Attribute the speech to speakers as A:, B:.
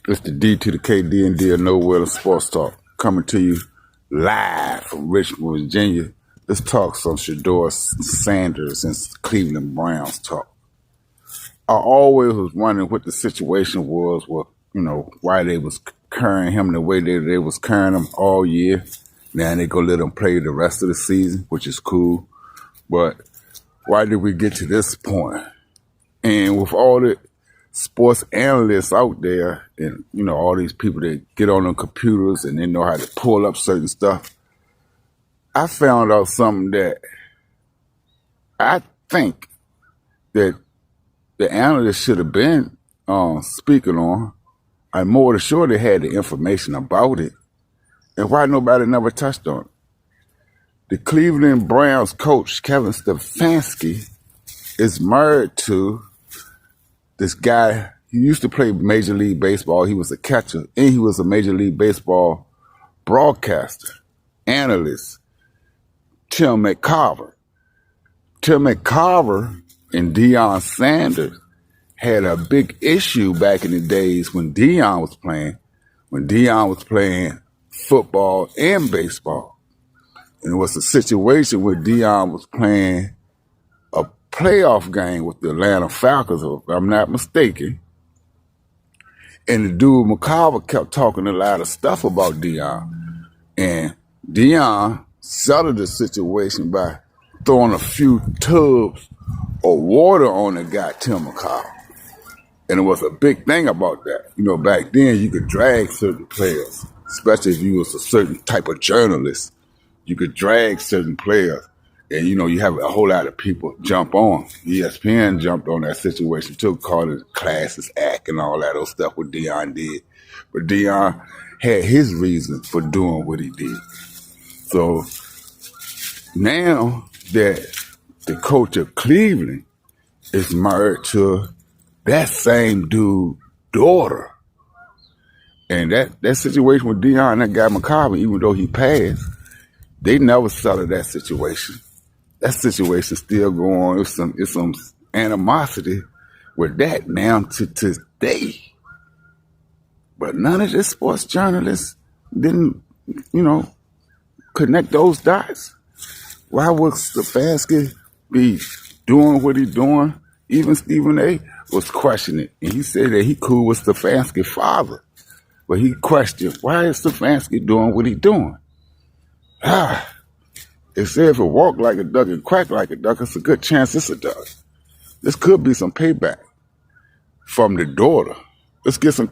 A: It's the D to the K, D and D of Nowhere Sports Talk, coming to you live from Richmond, Virginia. Let's talk some Shedeur Sanders and Cleveland Browns talk. I always was wondering what the situation was, why they was carrying him the way they was carrying him all year. Now they go let him play the rest of the season, which is cool. But why did we get to this point? And with all the sports analysts out there and, all these people that get on the computers and they know how to pull up certain stuff, I found out something that I think that the analysts should have been speaking on. I'm more than sure they had the information about it. And why nobody never touched on it? The Cleveland Browns coach, Kevin Stefanski, is married to this guy. He used to play Major League Baseball. He was a catcher, and he was a Major League Baseball broadcaster, analyst, Tim McCarver. Tim McCarver and Deion Sanders had a big issue back in the days when Deion was playing football and baseball. And it was a situation where Deion was playing a playoff game with the Atlanta Falcons, if I'm not mistaken. And the dude McCarver kept talking a lot of stuff about Deion. And Deion settled the situation by throwing a few tubs of water on the guy, Tim McCarver. And it was a big thing about that. Back then you could drag certain players, especially if you was a certain type of journalist. You could drag certain players, and you have a whole lot of people jump on. ESPN jumped on that situation too, called it Classes Act and all that old stuff what Deion did. But Deion had his reason for doing what he did. So now that the coach of Cleveland is married to that same dude's daughter, and that situation with Deion and that guy McCarver, even though he passed, they never settled that situation. That situation still going on. It's some animosity with that now to today. But none of the sports journalists didn't, connect those dots. Why would Stefanski be doing what he's doing? Even Stephen A. was questioning it. And he said that he cool with Stefanski's father. But he questioned, why is Stefanski doing what he's doing? They say if it walk like a duck and quack like a duck, it's a good chance it's a duck. This could be some payback from the daughter. Let's get some